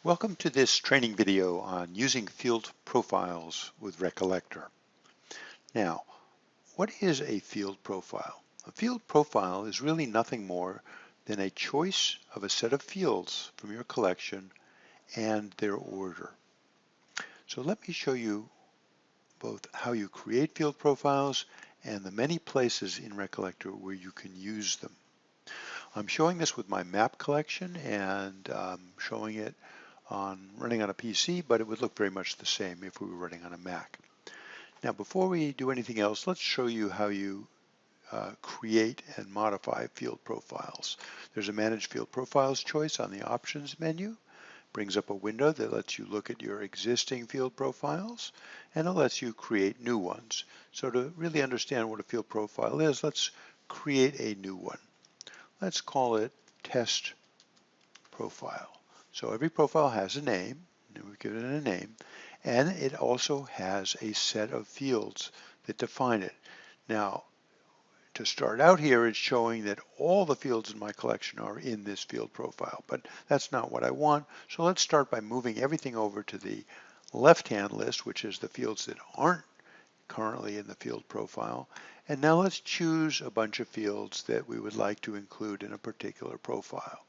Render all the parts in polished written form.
Welcome to this training video on using field profiles with Recollector. Now, what is a field profile? A field profile is really nothing more than a choice of a set of fields from your collection and their order. So let me show you both how you create field profiles and the many places in Recollector where you can use them. I'm showing this with my map collection and showing it running on a PC, but it would look very much the same if we were running on a Mac. Now, before we do anything else, let's show you how you create and modify field profiles. There's a Manage Field Profiles choice on the Options menu. Brings up a window that lets you look at your existing field profiles, and it lets you create new ones. So to really understand what a field profile is, let's create a new one. Let's call it Test Profile. So every profile has a name, and we've given it a name, and it also has a set of fields that define it. Now, to start out here, it's showing that all the fields in my collection are in this field profile, but that's not what I want. So let's start by moving everything over to the left-hand list, which is the fields that aren't currently in the field profile. And now let's choose a bunch of fields that we would like to include in a particular profile.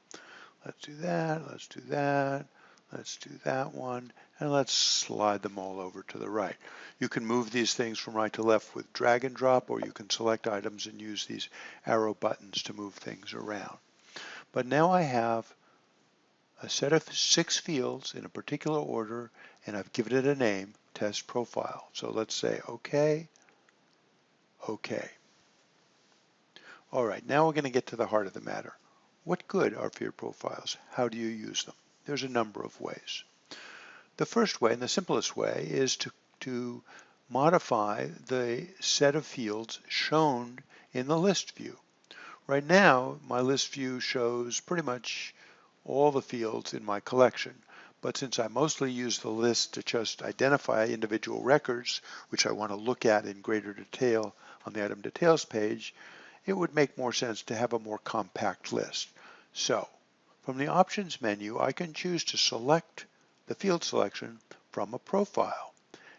Let's do that, let's do that, let's do that one, and let's slide them all over to the right. You can move these things from right to left with drag and drop, or you can select items and use these arrow buttons to move things around. But now I have a set of 6 fields in a particular order, and I've given it a name, Test Profile. So let's say OK, OK. All right, now we're going to get to the heart of the matter. What good are field profiles? How do you use them? There's a number of ways. The first way, and the simplest way, is to modify the set of fields shown in the list view. Right now, my list view shows pretty much all the fields in my collection. But since I mostly use the list to just identify individual records, which I want to look at in greater detail on the Item Details page, it would make more sense to have a more compact list. So, from the Options menu, I can choose to select the field selection from a profile.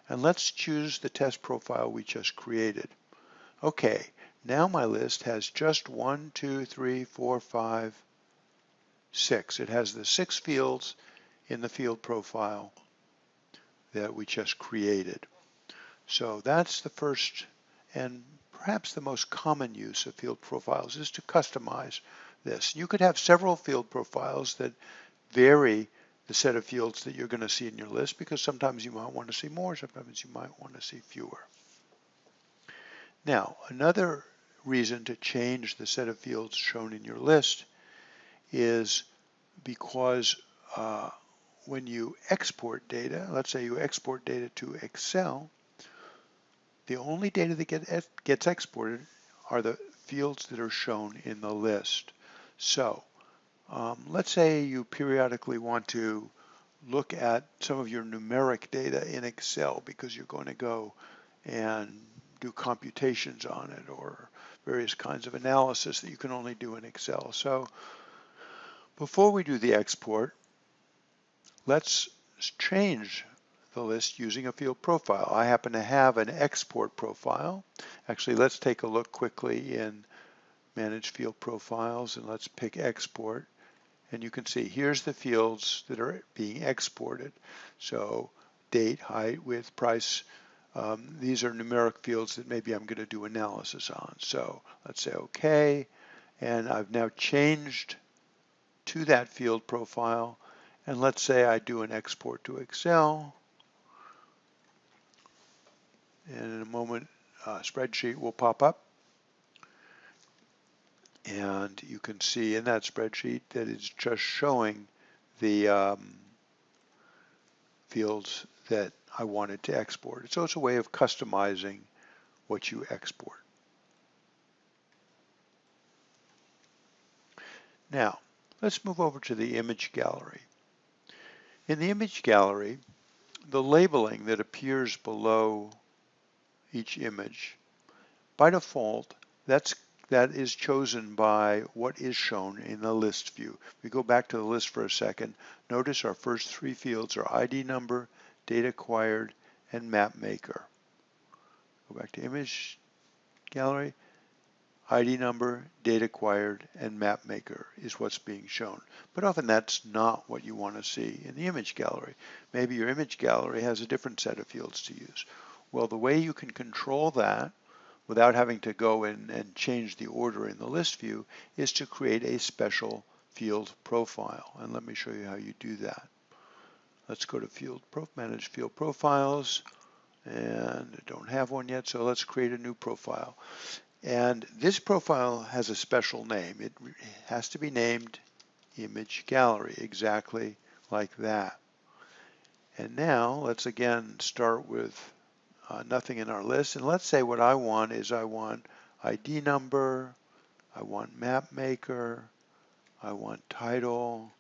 And let's choose the test profile we just created. Okay, now my list has just 1, 2, 3, 4, 5, 6. It has the 6 fields in the field profile that we just created. So that's the first and perhaps the most common use of field profiles is to customize this. You could have several field profiles that vary the set of fields that you're going to see in your list, because sometimes you might want to see more, sometimes you might want to see fewer. Now, another reason to change the set of fields shown in your list is because when you export data, let's say you export data to Excel, the only data that gets exported are the fields that are shown in the list. So let's say you periodically want to look at some of your numeric data in Excel because you're going to go and do computations on it or various kinds of analysis that you can only do in Excel. So before we do the export, let's change the list using a field profile. I happen to have an export profile. Actually, let's take a look quickly in Manage Field Profiles, and let's pick Export. And you can see here's the fields that are being exported. So date, height, width, price. These are numeric fields that maybe I'm going to do analysis on. So let's say OK. And I've now changed to that field profile. And let's say I do an export to Excel. And in a moment, a spreadsheet will pop up. And you can see in that spreadsheet that it's just showing the fields that I wanted to export. So it's a way of customizing what you export. Now, let's move over to the image gallery. In the image gallery, the labeling that appears below each image, by default, that's that is chosen by what is shown in the list view. If we go back to the list for a second, notice our first three fields are ID number, date acquired, and map maker. Go back to image gallery. ID number, date acquired, and map maker is what's being shown. But often that's not what you want to see in the image gallery. Maybe your image gallery has a different set of fields to use. Well, the way you can control that without having to go in and change the order in the list view is to create a special field profile. And let me show you how you do that. Let's go to Manage Field Profiles, and I don't have one yet, so let's create a new profile. And this profile has a special name. It has to be named Image Gallery, exactly like that. And now let's again start with nothing in our list. And let's say what I want is I want ID number, I want map maker, I want title,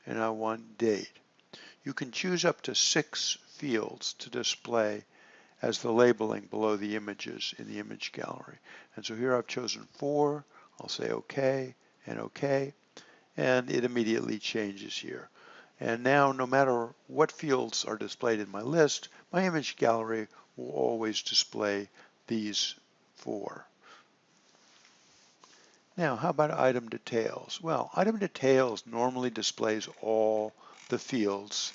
and I want date. You can choose up to 6 fields to display as the labeling below the images in the image gallery. And so here I've chosen 4. I'll say OK and OK, and it immediately changes here. And now no matter what fields are displayed in my list, my image gallery will always display these 4. Now how about item details? Well, item details normally displays all the fields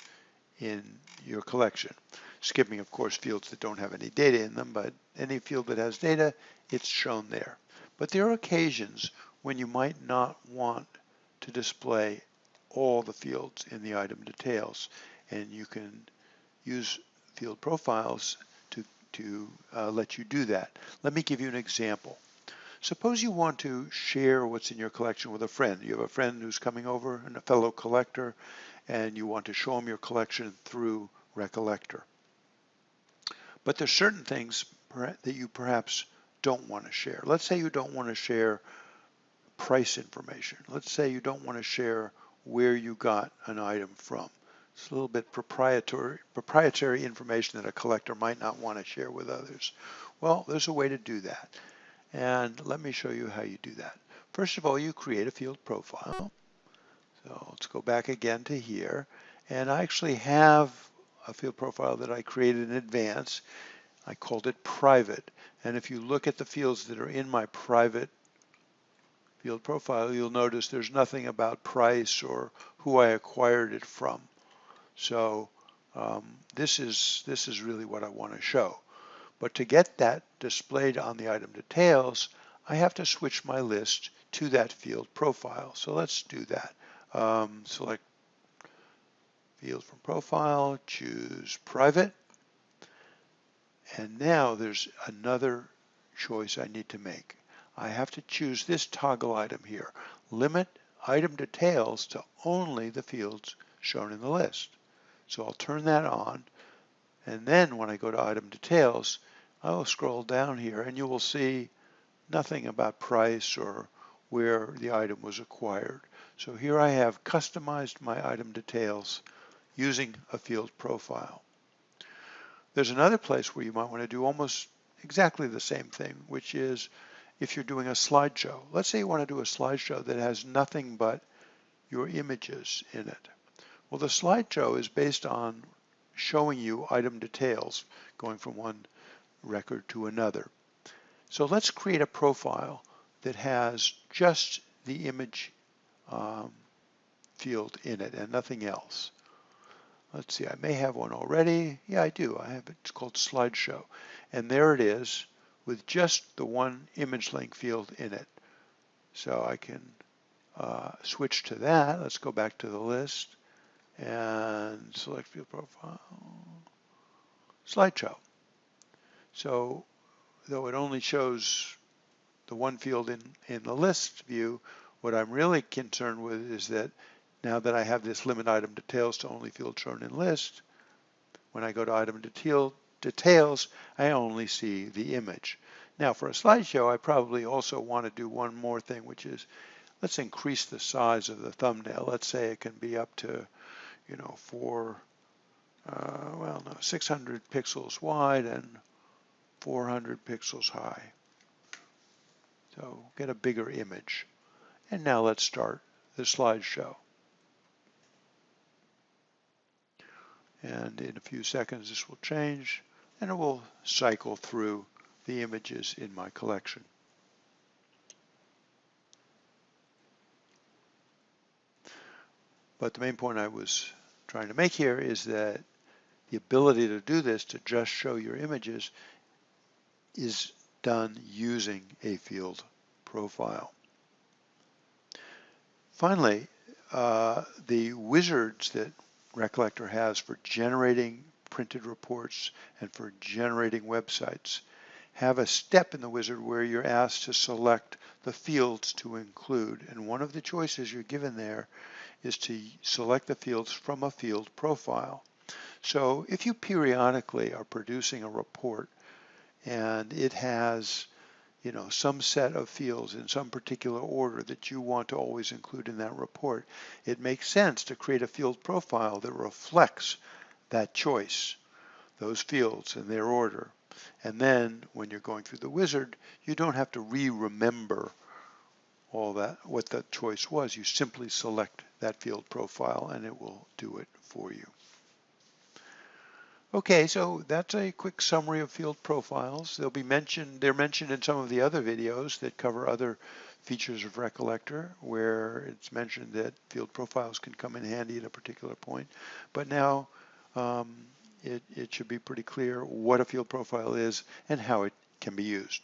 in your collection. Skipping, of course, fields that don't have any data in them, but any field that has data, it's shown there. But there are occasions when you might not want to display all the fields in the item details, and you can use field profiles to let you do that. Let me give you an example. Suppose you want to share what's in your collection with a friend. You have a friend who's coming over, and a fellow collector, and you want to show them your collection through Recollector. But there's certain things that you perhaps don't want to share. Let's say you don't want to share price information. Let's say you don't want to share where you got an item from. It's a little bit proprietary information that a collector might not want to share with others. Well, there's a way to do that. And let me show you how you do that. First of all, you create a field profile. So let's go back again to here. And I actually have a field profile that I created in advance. I called it private. And if you look at the fields that are in my private field profile, you'll notice there's nothing about price or who I acquired it from. So this is really what I want to show. But to get that displayed on the item details, I have to switch my list to that field profile. So let's do that. Select field from profile, choose private, and now there's another choice I need to make. I have to choose this toggle item here. Limit item details to only the fields shown in the list. So I'll turn that on, and then when I go to item details, I will scroll down here and you will see nothing about price or where the item was acquired. So here I have customized my item details using a field profile. There's another place where you might want to do almost exactly the same thing, which is if you're doing a slideshow. Let's say you want to do a slideshow that has nothing but your images in it. Well, the slideshow is based on showing you item details going from one record to another. So let's create a profile that has just the image field in it and nothing else. Let's see, I may have one already. Yeah, I do. I have it. It's called Slideshow. And there it is with just the one image link field in it. So I can switch to that. Let's go back to the list and select field profile, Slideshow. So though it only shows the one field in the list view, what I'm really concerned with is that now that I have this limit item details to only field shown in list, when I go to item details, I only see the image. Now for a slideshow, I probably also want to do one more thing, which is let's increase the size of the thumbnail. Let's say it can be up to, 600 pixels wide and 400 pixels high. So get a bigger image. And now let's start the slideshow. And in a few seconds this will change and it will cycle through the images in my collection. But the main point I was trying to make here is that the ability to do this, to just show your images, is done using a field profile. Finally, the wizards that Recollector has for generating printed reports and for generating websites have a step in the wizard where you're asked to select the fields to include. And one of the choices you're given there is to select the fields from a field profile. So if you periodically are producing a report and it has some set of fields in some particular order that you want to always include in that report, it makes sense to create a field profile that reflects that choice, those fields in their order. And then when you're going through the wizard, you don't have to remember all that, what that choice was. You simply select that field profile and it will do it for you. Okay, so that's a quick summary of field profiles. They're mentioned in some of the other videos that cover other features of Recollector, where it's mentioned that field profiles can come in handy at a particular point. But now it should be pretty clear what a field profile is and how it can be used.